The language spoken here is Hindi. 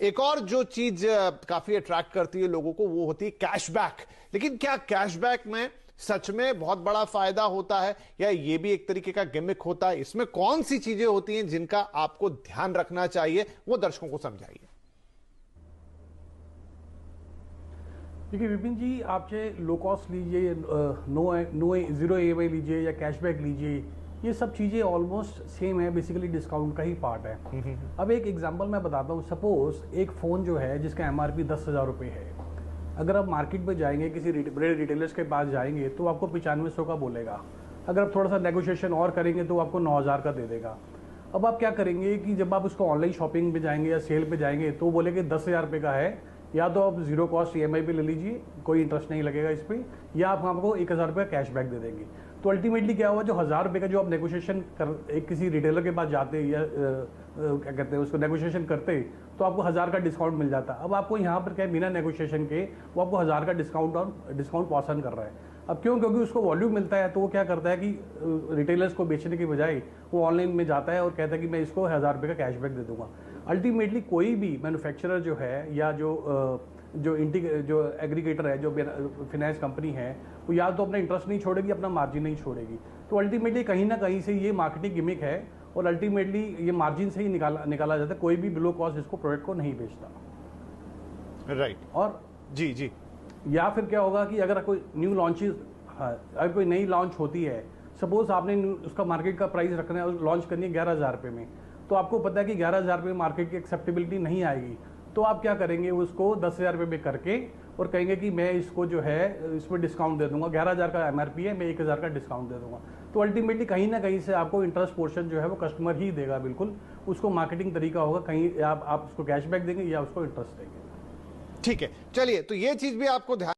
एक और जो चीज काफी अट्रैक्ट करती है लोगों को वो होती है कैशबैक। लेकिन क्या कैशबैक में सच में बहुत बड़ा फायदा होता है या ये भी एक तरीके का गिमिक होता है? इसमें कौन सी चीजें होती हैं जिनका आपको ध्यान रखना चाहिए, वो दर्शकों को समझाइए। देखिए विपिन जी, आप चाहे लो कॉस्ट लीजिए, नो जीरो ईएमआई लीजिए या कैशबैक लीजिए, ये सब चीज़ें ऑलमोस्ट सेम है, बेसिकली डिस्काउंट का ही पार्ट है। अब एक एग्जांपल मैं बताता हूँ। सपोज एक फ़ोन जो है जिसका एमआरपी 10,000 रुपये है, अगर आप मार्केट में जाएंगे किसी बड़े रिटेलर्स के पास जाएंगे तो आपको 9500 का बोलेगा। अगर आप थोड़ा सा नेगोशिएशन और करेंगे तो आपको 9,000 का दे देगा। अब आप क्या करेंगे कि जब आप उसको ऑनलाइन शॉपिंग पे जाएंगे या सेल पे जाएंगे तो बोलेंगे 10,000 रुपये का है, या तो आप जीरो कॉस्ट ईएमआई पे ले लीजिए, कोई इंटरेस्ट नहीं लगेगा इस पर, या आप आपको 1,000 रुपये कैशबैक दे देंगे। तो अल्टीमेटली क्या हुआ, जो 1,000 रुपये का जो आप नेगोशिएशन कर एक किसी रिटेलर के पास जाते या क्या कहते हैं उसको नेगोशिएशन करते तो आपको 1,000 का डिस्काउंट मिल जाता। अब आपको यहाँ पर क्या है, बिना नेगोशिएशन के वो आपको 1,000 का डिस्काउंट पास ऑन कर रहा है। अब क्यों? क्योंकि उसको वॉल्यूम मिलता है, तो वो क्या करता है कि रिटेलर्स को बेचने की बजाय वो ऑनलाइन में जाता है और कहता है कि मैं इसको 1,000 रुपये का कैशबैक दे दूंगा। अल्टीमेटली कोई भी मैन्युफैक्चरर जो है या जो एग्रीगेटर है, जो फिनेंस कंपनी है, वो या तो अपना इंटरेस्ट नहीं छोड़ेगी, अपना मार्जिन नहीं छोड़ेगी। तो अल्टीमेटली कहीं ना कहीं से ये मार्केटिंग गिमिक है और अल्टीमेटली ये मार्जिन से ही निकाला जाता है। कोई भी बिलो कॉस्ट इसको प्रोडक्ट को नहीं बेचता। राइट। और जी जी। या फिर क्या होगा कि अगर कोई न्यू लॉन्चेस, अगर कोई नई लॉन्च होती है, सपोज आपने उसका मार्केट का प्राइस रखना है और लॉन्च करनी है 11,000 रुपये में, तो आपको पता है कि 11,000 रुपये मार्केट की एक्सेप्टेबिलिटी नहीं आएगी, तो आप क्या करेंगे, उसको 10,000 रुपये में करके और कहेंगे कि मैं इसको जो है इसमें डिस्काउंट दे दूंगा, 11,000 का एमआरपी है, मैं 1,000 का डिस्काउंट दे दूंगा। तो अल्टीमेटली कहीं ना कहीं से आपको इंटरेस्ट पोर्शन जो है वो कस्टमर ही देगा। बिल्कुल उसको मार्केटिंग तरीका होगा, कहीं आप उसको कैशबैक देंगे या उसको इंटरेस्ट देंगे। ठीक है, चलिए, तो ये चीज भी आपको ध्यान